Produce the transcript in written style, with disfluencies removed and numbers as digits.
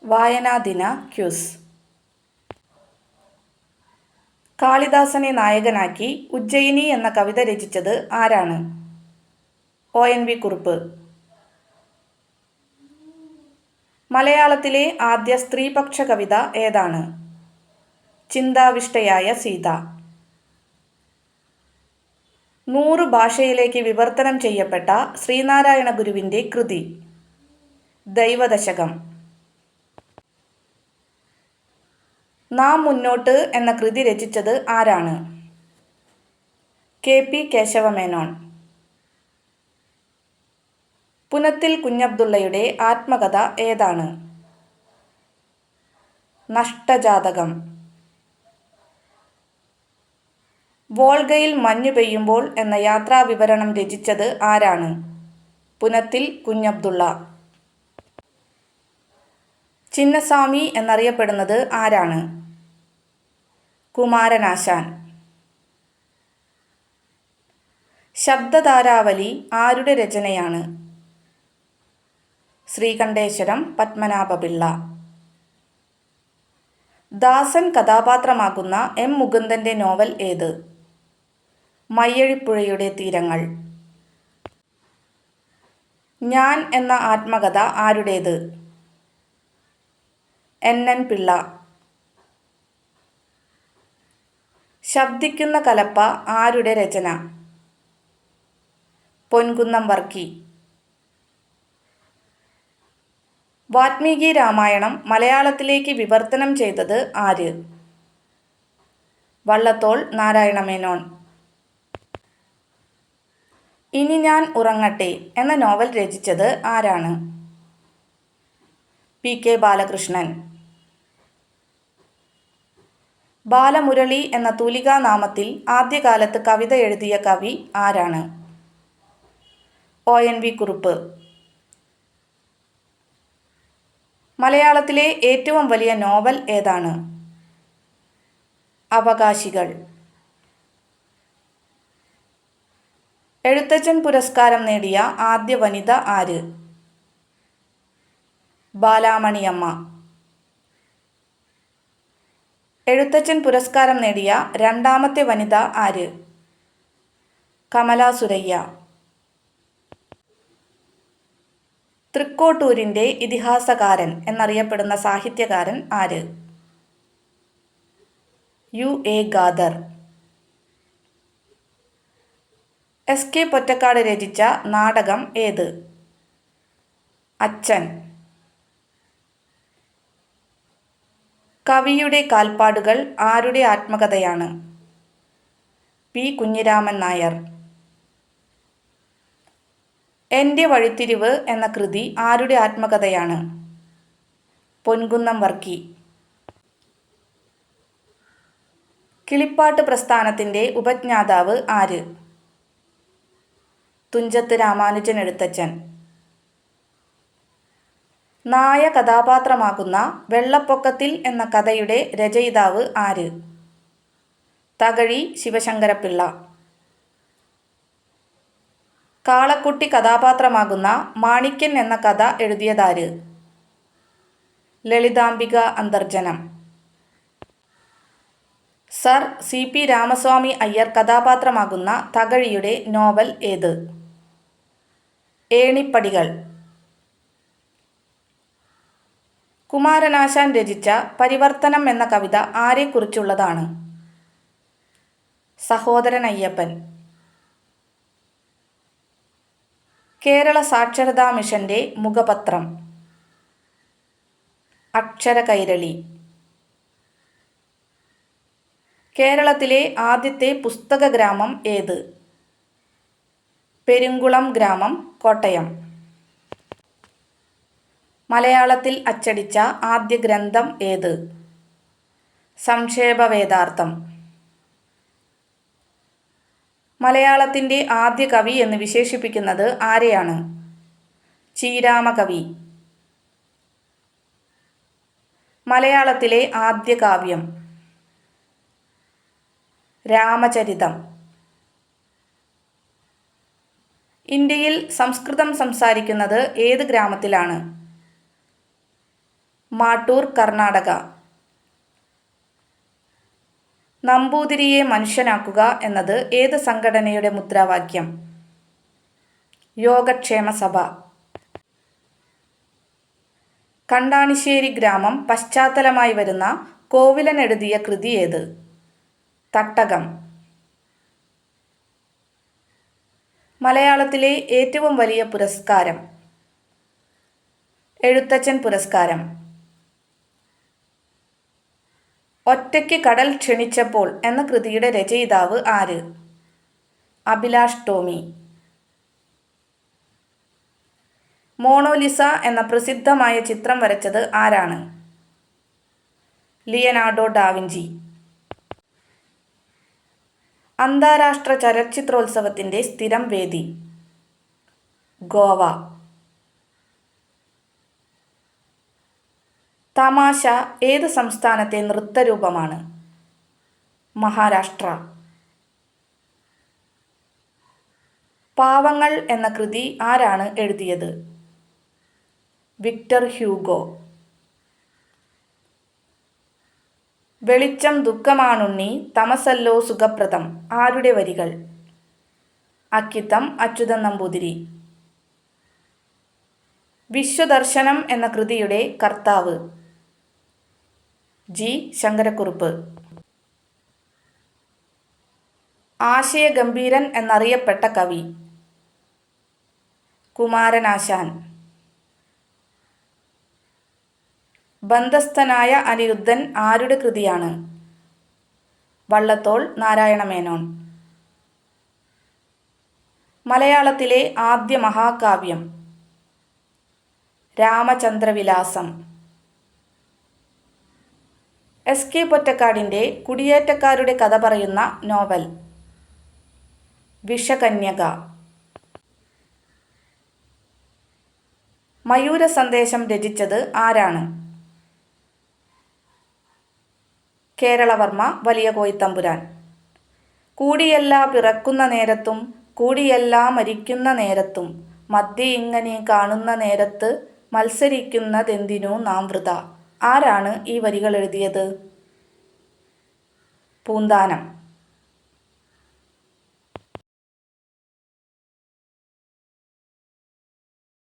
വായനാദിന quiz. കാളിദാസനെ നായകനാക്കി ഉജ്ജയിനി എന്ന കവിത രചിച്ചത് ആരാണ്? ONV കുറുപ്പ്. മലയാളത്തിലെ ആദ്യ സ്ത്രീപക്ഷ കവിത ഏതാണ്? ചിന്താവിഷ്ടയായ സീത. 100 ഭാഷയിലേക്ക് വിവർത്തനം ചെയ്യപ്പെട്ട ശ്രീനാരായണ ഗുരുവിൻ്റെ കൃതി? ദൈവദശകം. നാം മുന്നോട്ട് എന്ന കൃതി രചിച്ചത് ആരാണ്? KP കേശവമേനോൻ. പുനത്തിൽ കുഞ്ഞബ്ദുള്ളയുടെ ആത്മകഥ ഏതാണ്? നഷ്ടജാതകം. വോൾഗയിൽ മഞ്ഞു പെയ്യുമ്പോൾ എന്ന യാത്രാവിവരണം രചിച്ചത് ആരാണ്? പുനത്തിൽ കുഞ്ഞബ്ദുള്ള. ചിന്നസ്വാമി എന്നറിയപ്പെടുന്നത് ആരാണ്? കുമാരനാശാൻ. ശബ്ദധാരാവലി ആരുടെ രചനയാണ്? ശ്രീകണ്ഠേശ്വരം പത്മനാഭപിള്ള. ദാസൻ കഥാപാത്രമാകുന്ന M. മുകുന്ദൻ്റെ നോവൽ ഏത്? മയ്യഴിപ്പുഴയുടെ തീരങ്ങൾ. ഞാൻ എന്ന ആത്മകഥ ആരുടേത്? NN പിള്ള. ശബ്ദിക്കുന്ന കലപ്പ ആരുടെ രചന? പൊൻകുന്നം വർക്കി. വാത്മീകി രാമായണം മലയാളത്തിലേക്ക് വിവർത്തനം ചെയ്തത് ആര്? വള്ളത്തോൾ നാരായണമേനോൻ. ഇനി ഞാൻ ഉറങ്ങട്ടെ എന്ന നോവൽ രചിച്ചത് ആരാണ്? PK ബാലകൃഷ്ണൻ. ബാലമുരളി എന്ന തൂലികാനാമത്തിൽ ആദ്യകാലത്ത് കവിത എഴുതിയ കവി ആരാണ്? ONV കുറുപ്പ്. മലയാളത്തിലെ ഏറ്റവും വലിയ നോവൽ ഏതാണ്? അവകാശികൾ. എഴുത്തച്ഛൻ പുരസ്കാരം നേടിയ ആദ്യ വനിത ആര്? ബാലാമണിയമ്മ. എഴുത്തച്ഛൻ പുരസ്കാരം നേടിയ രണ്ടാമത്തെ വനിത ആര്? കമല സുരയ്യ. തൃക്കോട്ടൂരിൻ്റെ ഇതിഹാസകാരൻ എന്നറിയപ്പെടുന്ന സാഹിത്യകാരൻ ആര്? UA ഖാദർ. SK പൊറ്റക്കാട് രചിച്ച നാടകം ഏത്? അച്ഛൻ. കവിയുടെ കാൽപ്പാടുകൾ ആരുടെ ആത്മകഥയാണ്? P. കുഞ്ഞിരാമൻ നായർ. എൻ്റെ വഴിത്തിരിവ് എന്ന കൃതി ആരുടെ ആത്മകഥയാണ്? പൊൻകുന്നം വർക്കി. കിളിപ്പാട്ട് പ്രസ്ഥാനത്തിൻ്റെ ഉപജ്ഞാതാവ് ആര്? തുഞ്ചത്ത് രാമാനുജൻ എഴുത്തച്ഛൻ. നായ കഥാപാത്രമാകുന്ന വെള്ളപ്പൊക്കത്തിൽ എന്ന കഥയുടെ രചയിതാവ് ആര്? തകഴി ശിവശങ്കരപ്പിള്ള. കാളക്കുട്ടി കഥാപാത്രമാകുന്ന മാണിക്യൻ എന്ന കഥ എഴുതിയതാര്? ലളിതാംബിക അന്തർജനം. സർ CP രാമസ്വാമി അയ്യർ കഥാപാത്രമാകുന്ന തകഴിയുടെ നോവൽ ഏത്? ഏണിപ്പടികൾ. കുമാരനാശാൻ രചിച്ച പരിവർത്തനം എന്ന കവിത ആരെക്കുറിച്ചുള്ളതാണ്? സഹോദരൻ അയ്യപ്പൻ. കേരള സാക്ഷരതാ മിഷൻ്റെ മുഖപത്രം? അക്ഷരകൈരളി. കേരളത്തിലെ ആദ്യത്തെ പുസ്തക ഗ്രാമം ഏത്? പെരുങ്കുളം ഗ്രാമം, കോട്ടയം. മലയാളത്തിൽ അച്ചടിച്ച ആദ്യ ഗ്രന്ഥം ഏത്? സംക്ഷേപവേദാർത്ഥം. മലയാളത്തിൻ്റെ ആദ്യ കവി എന്ന് വിശേഷിപ്പിക്കുന്നത് ആരെയാണ്? ചീരാമകവി. മലയാളത്തിലെ ആദ്യ കാവ്യം? രാമചരിതം. ഇന്ത്യയിൽ സംസ്കൃതം സംസാരിക്കുന്നത് ഏത് ഗ്രാമത്തിലാണ്? മാട്ടൂർ, കർണാടക. നമ്പൂതിരിയെ മനുഷ്യനാക്കുക എന്നത് ഏത് സംഘടനയുടെ മുദ്രാവാക്യം? യോഗക്ഷേമ സഭ. കണ്ടാണിശ്ശേരി ഗ്രാമം പശ്ചാത്തലമായി വരുന്ന കോവിലൻ എഴുതിയ കൃതി ഏത്? തട്ടകം. മലയാളത്തിലെ ഏറ്റവും വലിയ പുരസ്കാരം? എഴുത്തച്ഛൻ പുരസ്കാരം. ഒറ്റയ്ക്ക് കടൽ ക്ഷണിച്ചപ്പോൾ എന്ന കൃതിയുടെ രചയിതാവ് ആര്? അഭിലാഷ് ടോമി. മോണോലിസ എന്ന പ്രസിദ്ധമായ ചിത്രം വരച്ചത് ആരാണ്? Leonardo da Vinci. അന്താരാഷ്ട്ര ചലച്ചിത്രോത്സവത്തിൻ്റെ സ്ഥിരം വേദി? ഗോവ. തമാശ ഏത് സംസ്ഥാനത്തെ നൃത്തരൂപമാണ്? മഹാരാഷ്ട്ര. പാവങ്ങൾ എന്ന കൃതി ആരാണ് എഴുതിയത്? Victor Hugo. വെളിച്ചം ദുഃഖമാണുണ്ണി, തമസല്ലോ സുഖപ്രദം ആരുടെ വരികൾ? അക്കിത്തം അച്യുതൻ നമ്പൂതിരി. വിശ്വദർശനം എന്ന കൃതിയുടെ കർത്താവ്? ജി ശങ്കരക്കുറുപ്പ്. ആശയഗംഭീരൻ എന്നറിയപ്പെട്ട കവി? കുമാരനാശാൻ. ബന്ധസ്ഥനായ അനിരുദ്ധൻ ആരുടെ കൃതിയാണ്? വള്ളത്തോൾ നാരായണമേനോൻ. മലയാളത്തിലെ ആദ്യ മഹാകാവ്യം? രാമചന്ദ്രവിലാസം. എസ് കെ പൊറ്റക്കാടിൻ്റെ കുടിയേറ്റക്കാരുടെ കഥ പറയുന്ന നോവൽ? വിഷകന്യക. മയൂര സന്ദേശം രചിച്ചത് ആരാണ്? കേരളവർമ്മ വലിയ കോയിത്തമ്പുരാൻ. കൂടിയല്ല പിറക്കുന്ന നേരത്തും കൂടിയല്ല മരിക്കുന്ന നേരത്തും മധ്യേ ഇങ്ങനെ കാണുന്ന നേരത്ത് മത്സരിക്കുന്നതെന്തിനു നാം വൃഥ ആരാണ് ഈ വരികൾ എഴുതിയത്? പൂന്താനം.